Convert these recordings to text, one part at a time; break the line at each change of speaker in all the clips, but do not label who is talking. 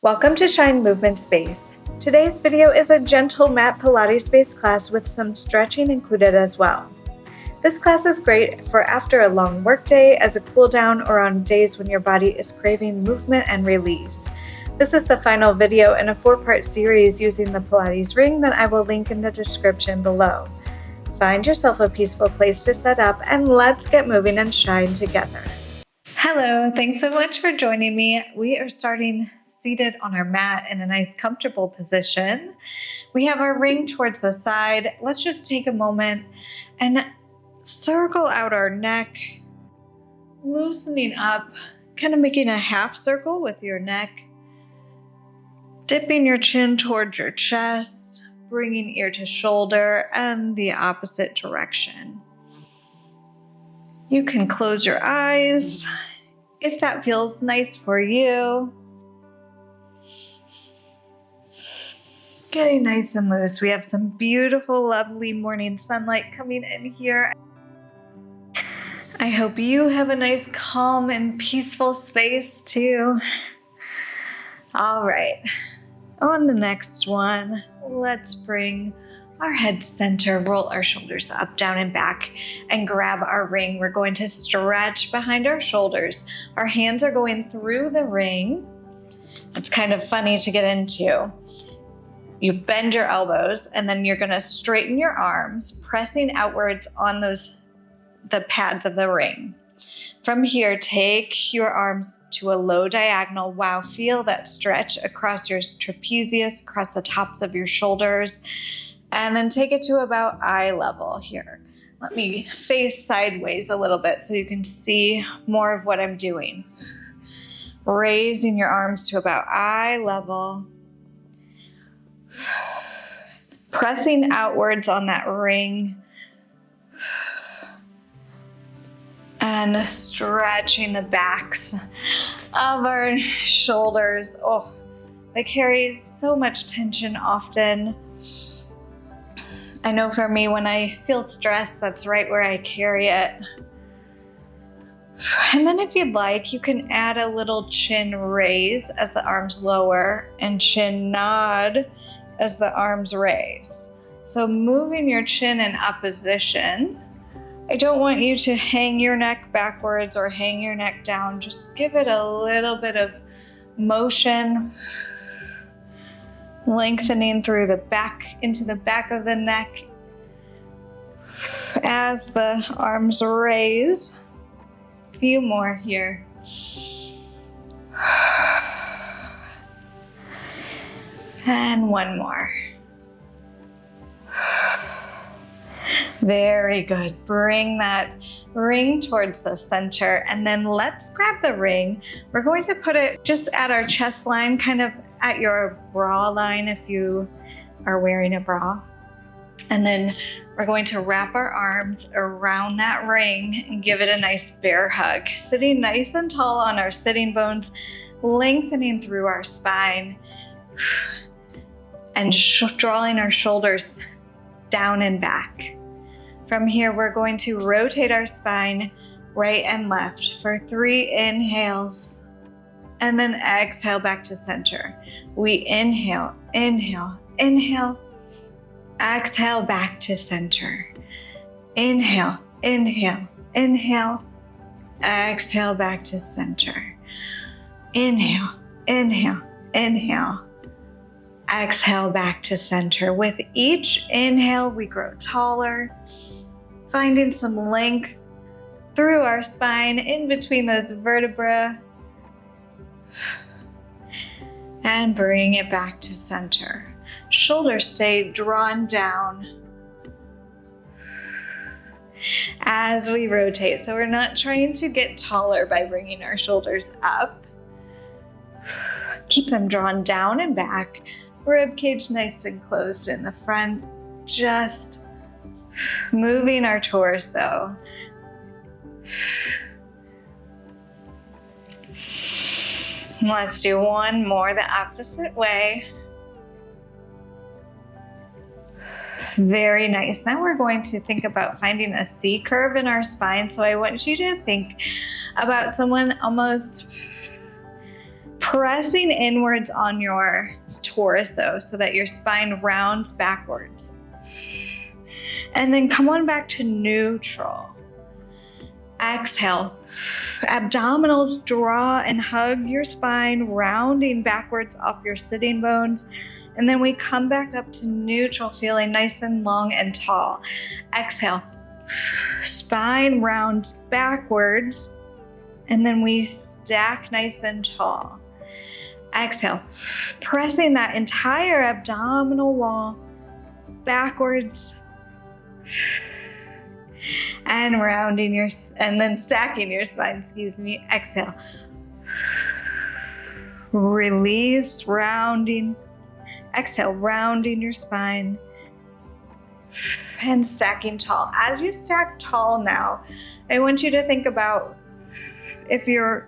Welcome to Shine Movement Space. Today's video is a gentle mat Pilates based class with some stretching included as well. This class is great for after a long workday, as a cool down, or on days when your body is craving movement and release. This is the final video in a 4-part series using the Pilates ring that I will link in the description below. Find yourself a peaceful place to set up and let's get moving and shine together. Hello, thanks so much for joining me. We are starting seated on our mat in a nice comfortable position. We have our ring towards the side. Let's just take a moment and circle out our neck, loosening up, kind of making a half circle with your neck, dipping your chin towards your chest, bringing ear to shoulder and the opposite direction. You can close your eyes if that feels nice for you. Getting nice and loose. We have some beautiful, lovely morning sunlight coming in here. I hope you have a nice, calm, and peaceful space too. All right, on the next one, let's bring our head center, roll our shoulders up, down, and back, and grab our ring. We're going to stretch behind our shoulders. Our hands are going through the ring. It's kind of funny to get into. You bend your elbows, and then you're gonna straighten your arms, pressing outwards on the pads of the ring. From here, take your arms to a low diagonal. Wow, feel that stretch across your trapezius, across the tops of your shoulders. And then take it to about eye level here. Let me face sideways a little bit so you can see more of what I'm doing. Raising your arms to about eye level. Pressing outwards on that ring. And stretching the backs of our shoulders. Oh, they carry so much tension often. I know for me, when I feel stressed, that's right where I carry it. And then if you'd like, you can add a little chin raise as the arms lower and chin nod as the arms raise. So moving your chin in opposition. I don't want you to hang your neck backwards or hang your neck down. Just give it a little bit of motion. Lengthening through the back, into the back of the neck as the arms raise. A few more here. And one more. Very good. Bring that ring towards the center, and then let's grab the ring. We're going to put it just at our chest line, kind of at your bra line if you are wearing a bra. And then we're going to wrap our arms around that ring and give it a nice bear hug. Sitting nice and tall on our sitting bones, lengthening through our spine, and drawing our shoulders down and back. From here, we're going to rotate our spine right and left for 3 inhales, and then exhale back to center. We inhale, inhale, inhale, exhale back to center. Inhale, inhale, inhale, exhale back to center. Inhale, inhale, inhale, exhale back to center. With each inhale, we grow taller, finding some length through our spine, in between those vertebrae, and bring it back to center. Shoulders stay drawn down as we rotate. So we're not trying to get taller by bringing our shoulders up. Keep them drawn down and back. Rib cage nice and closed in the front. Just moving our torso. Let's do one more the opposite way. Very nice. Now we're going to think about finding a C curve in our spine. So I want you to think about someone almost pressing inwards on your torso so that your spine rounds backwards. And then come on back to neutral. Exhale. Abdominals draw and hug your spine, rounding backwards off your sitting bones. And then we come back up to neutral, feeling nice and long and tall. Exhale. Spine rounds backwards. And then we stack nice and tall. Exhale. Pressing that entire abdominal wall backwards. And rounding and then stacking your spine, exhale. Release, rounding. Exhale, rounding your spine. And stacking tall. As you stack tall now, I want you to think about if you're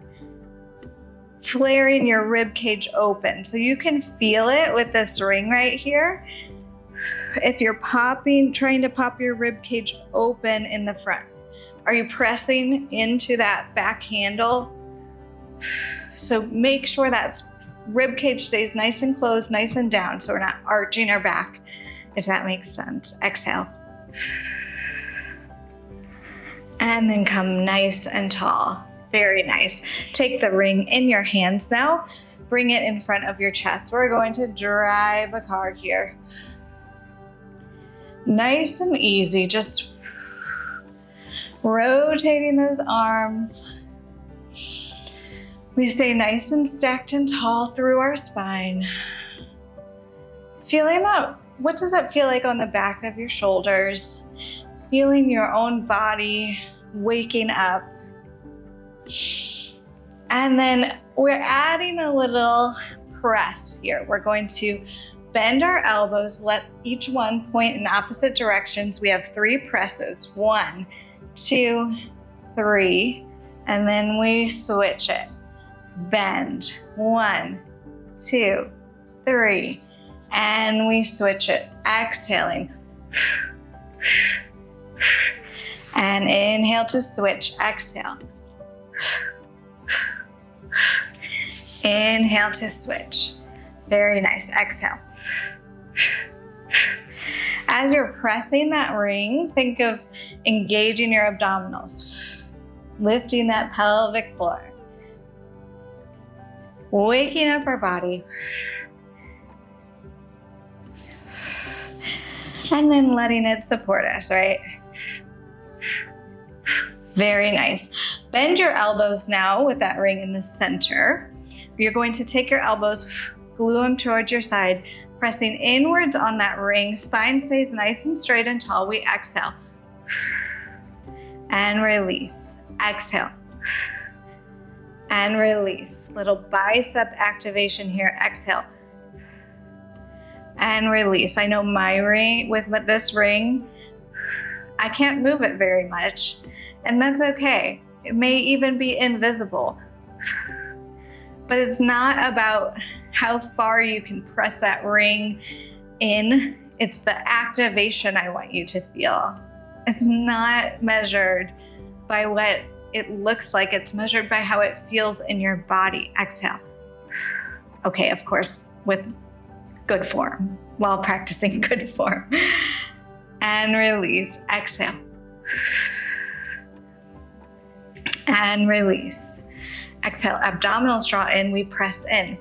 flaring your rib cage open. So you can feel it with this ring right here. If you're trying to pop your rib cage open in the front, are you pressing into that back handle? So make sure that rib cage stays nice and closed, nice and down, so we're not arching our back, if that makes sense. Exhale. And then come nice and tall. Very nice. Take the ring in your hands now. Bring it in front of your chest. We're going to drive a car here. Nice and easy, just rotating those arms. We stay nice and stacked and tall through our spine. Feeling that, what does that feel like on the back of your shoulders? Feeling your own body waking up. And then we're adding a little press here. We're going to bend our elbows, let each one point in opposite directions. We have 3 presses. 1, 2, 3, and then we switch it. Bend. 1, 2, 3, and we switch it. Exhaling. And inhale to switch. Exhale. Inhale to switch. Very nice. Exhale. As you're pressing that ring, think of engaging your abdominals, lifting that pelvic floor, waking up our body, and then letting it support us, right? Very nice. Bend your elbows now with that ring in the center. You're going to take your elbows, glue them towards your side, pressing inwards on that ring. Spine stays nice and straight and tall. We exhale. And release. Exhale. And release. Little bicep activation here. Exhale. And release. I know my ring, with this ring, I can't move it very much. And that's okay. It may even be invisible. But it's not about how far you can press that ring in. It's the activation I want you to feel. It's not measured by what it looks like. It's measured by how it feels in your body. Exhale. Okay, of course, with good form, while practicing good form. And release. Exhale. And release. Exhale, abdominals draw in, we press in.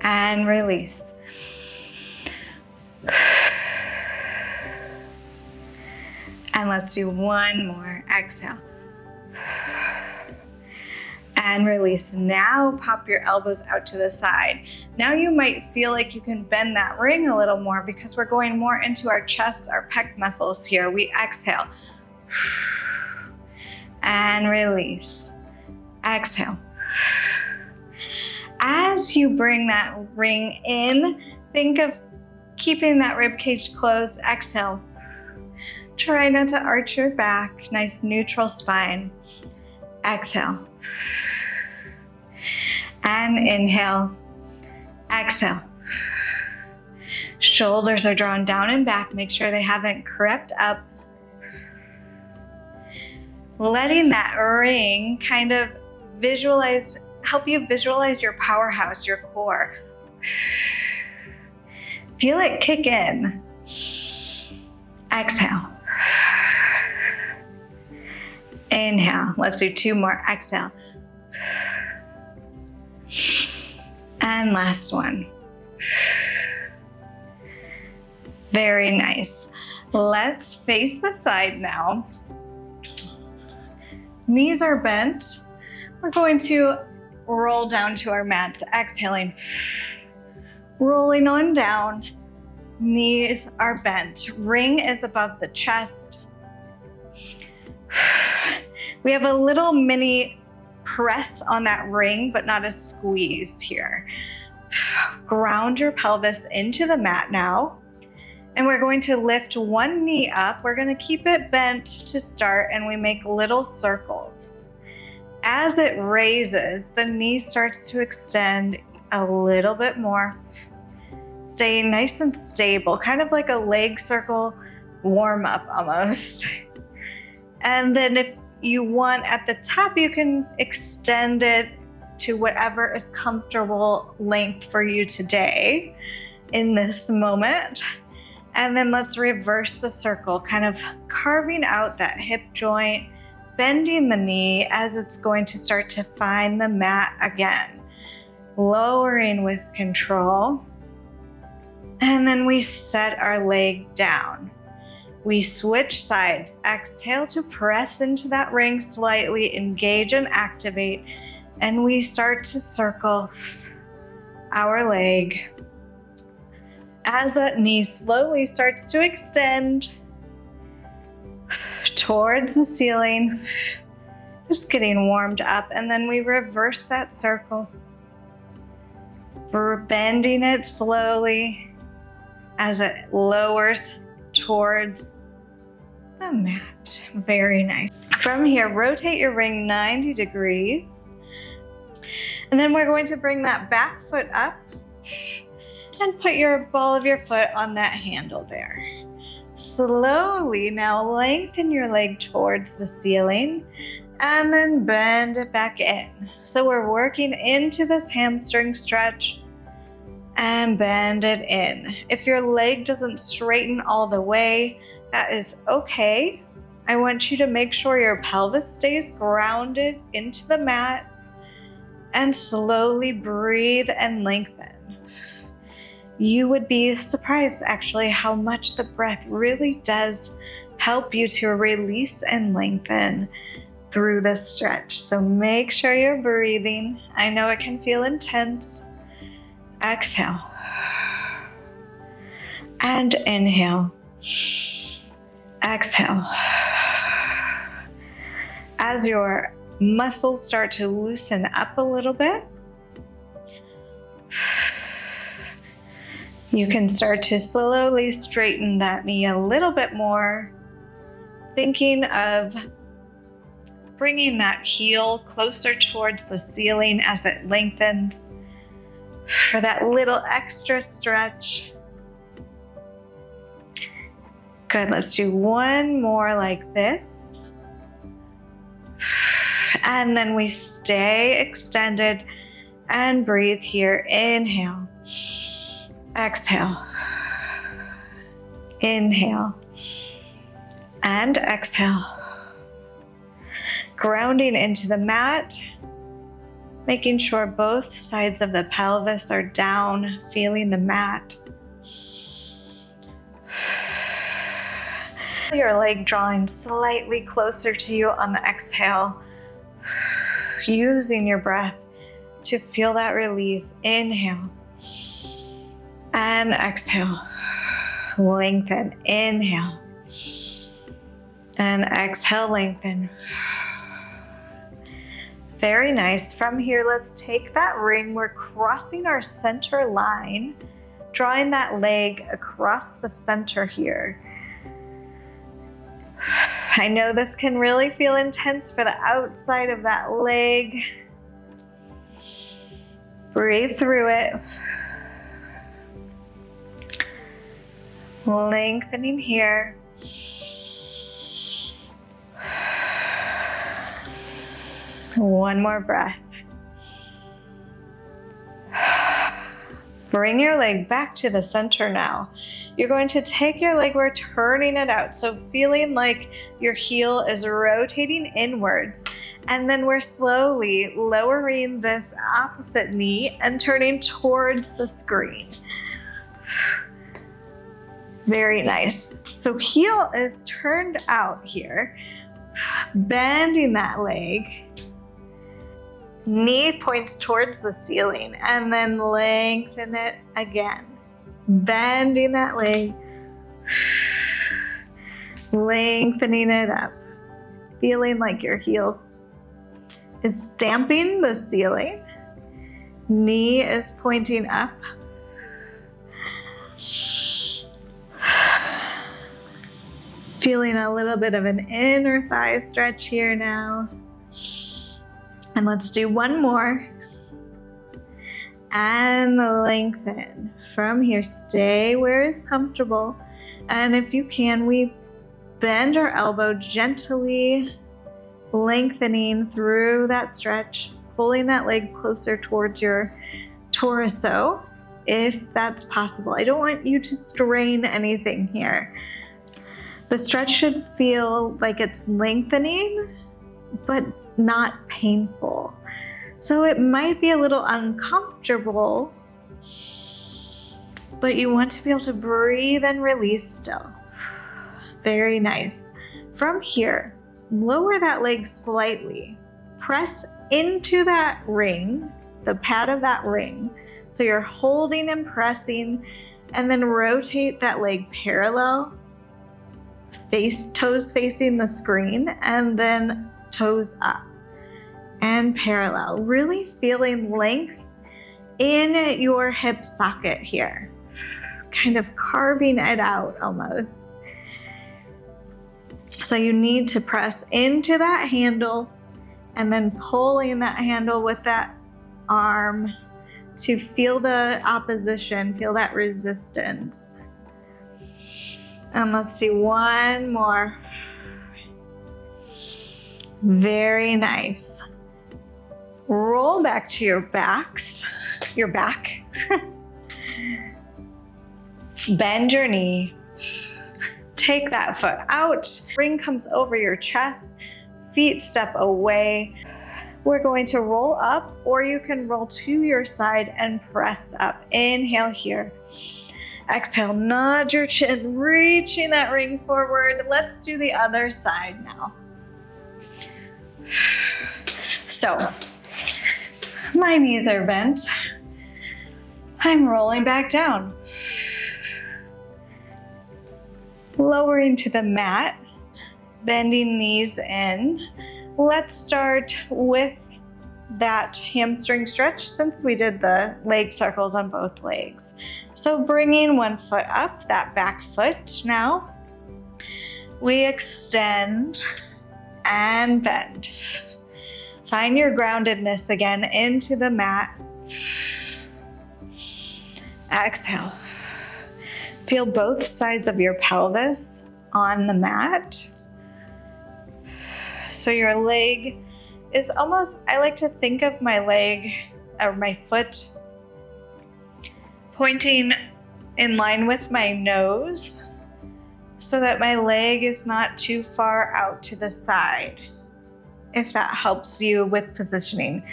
And release. And let's do one more. Exhale. And release. Now pop your elbows out to the side. Now you might feel like you can bend that ring a little more because we're going more into our chest, our pec muscles here. We exhale. And release. Exhale. As you bring that ring in, think of keeping that rib cage closed. Exhale. Try not to arch your back. Nice neutral spine. Exhale. And inhale. Exhale. Shoulders are drawn down and back. Make sure they haven't crept up. Letting that ring kind of visualize help you visualize your powerhouse, your core. Feel it kick in. Exhale. Inhale. Let's do 2 more. Exhale. And last one. Very nice. Let's face the side now. Knees are bent. We're going to roll down to our mats, exhaling. Rolling on down. Knees are bent. Ring is above the chest. We have a little mini press on that ring, but not a squeeze here. Ground your pelvis into the mat now. And we're going to lift one knee up. We're going to keep it bent to start, and we make little circles. As it raises, the knee starts to extend a little bit more. Staying nice and stable, kind of like a leg circle warm up almost. And then if you want at the top, you can extend it to whatever is comfortable length for you today in this moment. And then let's reverse the circle, kind of carving out that hip joint, bending the knee as it's going to start to find the mat again. Lowering with control. And then we set our leg down. We switch sides. Exhale to press into that ring slightly, engage and activate. And we start to circle our leg. As that knee slowly starts to extend towards the ceiling, just getting warmed up, and then we reverse that circle. We're bending it slowly as it lowers towards the mat. Very nice. From here, rotate your ring 90 degrees, and then we're going to bring that back foot up and put your ball of your foot on that handle there. Slowly now lengthen your leg towards the ceiling and then bend it back in. So we're working into this hamstring stretch and bend it in. If your leg doesn't straighten all the way, that is okay. I want you to make sure your pelvis stays grounded into the mat and slowly breathe and lengthen. You would be surprised actually how much the breath really does help you to release and lengthen through this stretch. So make sure you're breathing. I know it can feel intense. Exhale. And inhale. Exhale. As your muscles start to loosen up a little bit, you can start to slowly straighten that knee a little bit more, thinking of bringing that heel closer towards the ceiling as it lengthens for that little extra stretch. Good, let's do one more like this. And then we stay extended and breathe here. Inhale. Exhale. Inhale. And exhale. Grounding into the mat, making sure both sides of the pelvis are down, feeling the mat. Your leg drawing slightly closer to you on the exhale. Using your breath to feel that release. Inhale. And exhale. Lengthen. Inhale. And exhale, lengthen. Very nice. From here, let's take that ring. We're crossing our center line, drawing that leg across the center here. I know this can really feel intense for the outside of that leg. Breathe through it. Lengthening here. One more breath. Bring your leg back to the center now. You're going to take your leg, we're turning it out. So feeling like your heel is rotating inwards. And then we're slowly lowering this opposite knee and turning towards the screen. Very nice. So heel is turned out here. Bending that leg. Knee points towards the ceiling and then lengthen it again. Bending that leg. Lengthening it up. Feeling like your heels is stamping the ceiling. Knee is pointing up. Feeling a little bit of an inner thigh stretch here now. And let's do one more. And lengthen. From here, stay where is comfortable. And if you can, we bend our elbow gently, lengthening through that stretch, pulling that leg closer towards your torso, if that's possible. I don't want you to strain anything here. The stretch should feel like it's lengthening, but not painful. So it might be a little uncomfortable, but you want to be able to breathe and release still. Very nice. From here, lower that leg slightly. Press into that ring, the pad of that ring. So you're holding and pressing, and then rotate that leg parallel. Toes facing the screen, and then toes up and parallel. Really feeling length in your hip socket here. Kind of carving it out almost. So you need to press into that handle and then pulling that handle with that arm to feel the opposition, feel that resistance. And let's do one more. Very nice. Roll back to your back. Bend your knee. Take that foot out. Ring comes over your chest. Feet step away. We're going to roll up, or you can roll to your side and press up. Inhale here. Exhale, nod your chin, reaching that ring forward. Let's do the other side now. So, my knees are bent. I'm rolling back down. Lowering to the mat, bending knees in. Let's start with that hamstring stretch since we did the leg circles on both legs. So bringing one foot up, that back foot now. We extend and bend. Find your groundedness again into the mat. Exhale. Feel both sides of your pelvis on the mat. So your leg is almost, I like to think of my leg or my foot pointing in line with my nose so that my leg is not too far out to the side, if that helps you with positioning.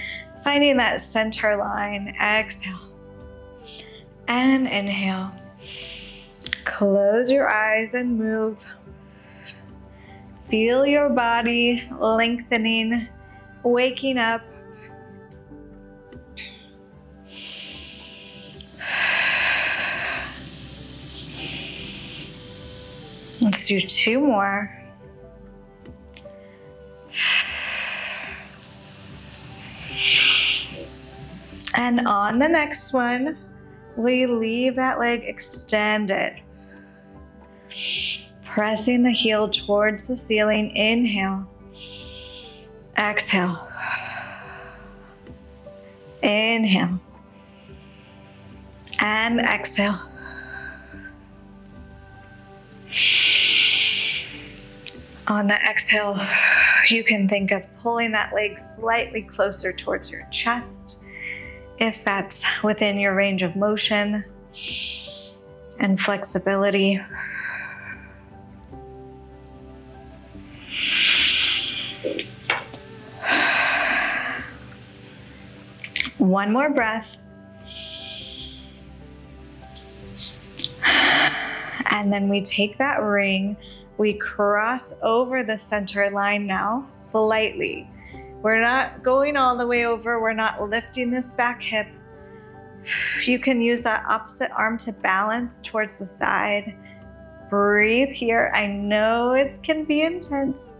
Finding that center line. Exhale and inhale. Close your eyes and move. Feel your body lengthening, waking up. Let's do two more. And on the next one, we leave that leg extended. Pressing the heel towards the ceiling. Inhale. Exhale. Inhale. And exhale. On the exhale, you can think of pulling that leg slightly closer towards your chest. if that's within your range of motion and flexibility. One more breath. And then we take that ring, we cross over the center line now slightly. We're not going all the way over, we're not lifting this back hip. You can use that opposite arm to balance towards the side. Breathe here. I know it can be intense.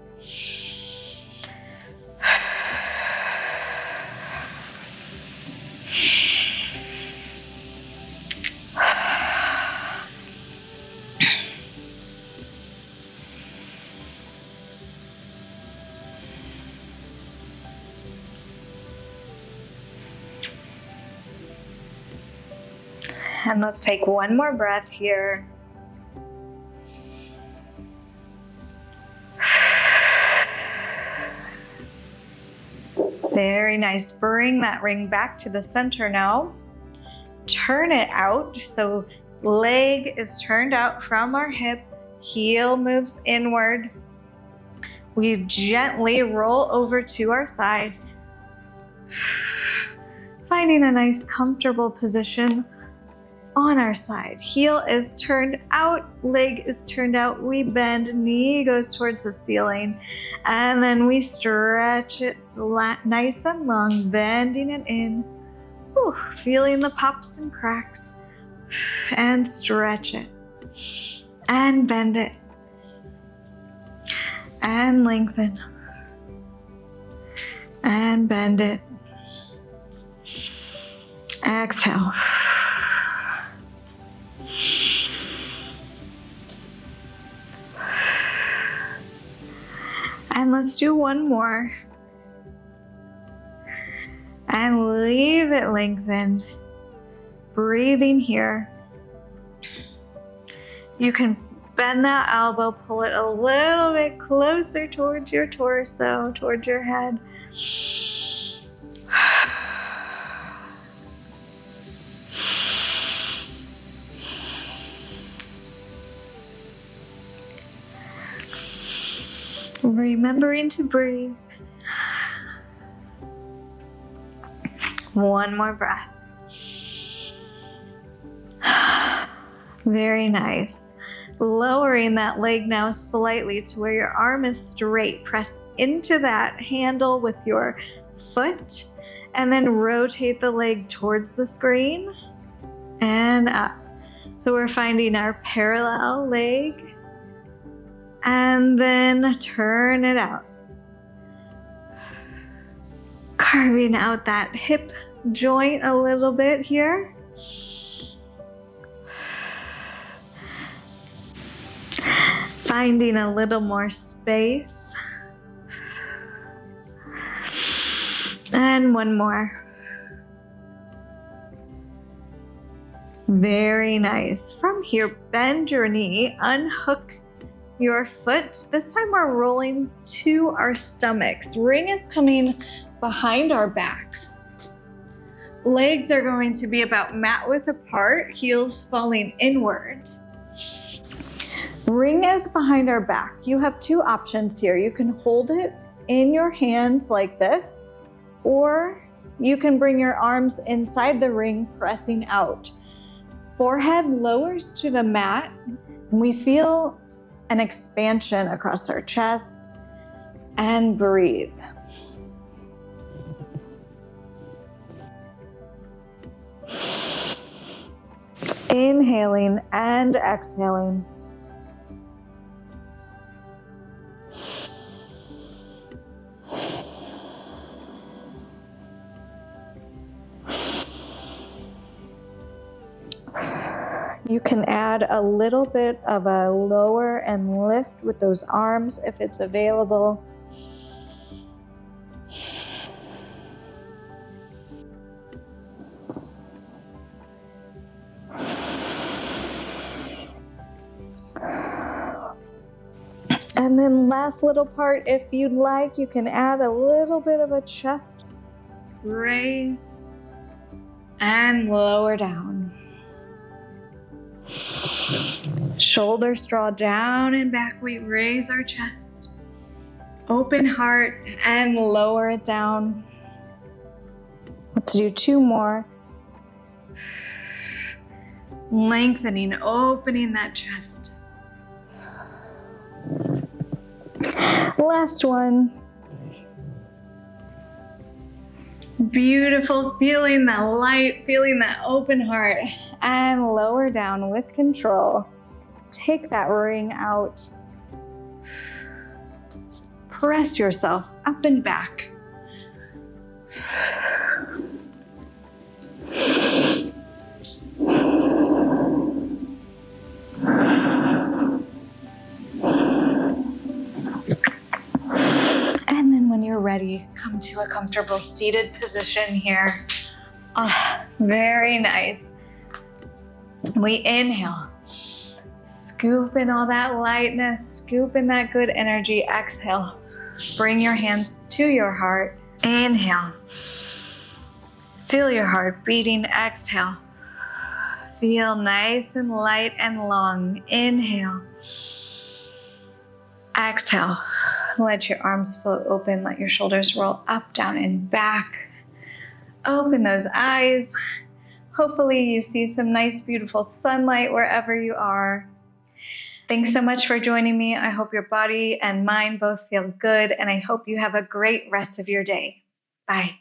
And let's take one more breath here. Very nice. Bring that ring back to the center now. Turn it out. So leg is turned out from our hip. Heel moves inward. We gently roll over to our side. Finding a nice comfortable position on our side. Heel is turned out, leg is turned out. We bend, knee goes towards the ceiling. And then we stretch it nice and long, bending it in. Whew, feeling the pops and cracks. And stretch it. And bend it. And lengthen. And bend it. Exhale. And let's do one more. And leave it lengthened. Breathing here. You can bend that elbow, pull it a little bit closer towards your torso, towards your head. Remembering to breathe. One more breath. Very nice. Lowering that leg now slightly to where your arm is straight. Press into that handle with your foot and then rotate the leg towards the screen and up. So we're finding our parallel leg. And then turn it out. Carving out that hip joint a little bit here. Finding a little more space. And one more. Very nice. From here, bend your knee, unhook your foot. This time we're rolling to our stomachs. Ring is coming behind our backs. Legs are going to be about mat width apart, heels falling inwards. Ring is behind our back. You have two options here. You can hold it in your hands like this, or you can bring your arms inside the ring, pressing out. Forehead lowers to the mat, and we feel an expansion across our chest, and breathe. Inhaling and exhaling. You can add a little bit of a lower and lift with those arms if it's available. And then last little part, if you'd like, you can add a little bit of a chest raise and lower down. Shoulders draw down and back. We raise our chest. Open heart and lower it down. Let's do 2 more. Lengthening, opening that chest. Last one. Beautiful, feeling that light, feeling that open heart, and lower down with control. Take that ring out. Press yourself up and back. And then when you're ready, come to a comfortable seated position here. Very nice. We inhale. Scoop in all that lightness, scoop in that good energy. Exhale. Bring your hands to your heart. Inhale. Feel your heart beating. Exhale. Feel nice and light and long. Inhale. Exhale. Let your arms float open. Let your shoulders roll up, down, and back. Open those eyes. Hopefully you see some nice, beautiful sunlight wherever you are. Thanks so much for joining me. I hope your body and mind both feel good, and I hope you have a great rest of your day. Bye.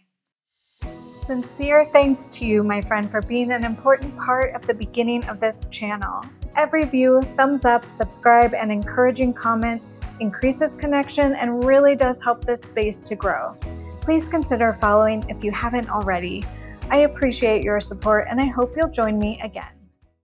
Sincere thanks to you, my friend, for being an important part of the beginning of this channel. Every view, thumbs up, subscribe, and encouraging comment increases connection and really does help this space to grow. Please consider following if you haven't already. I appreciate your support, and I hope you'll join me again.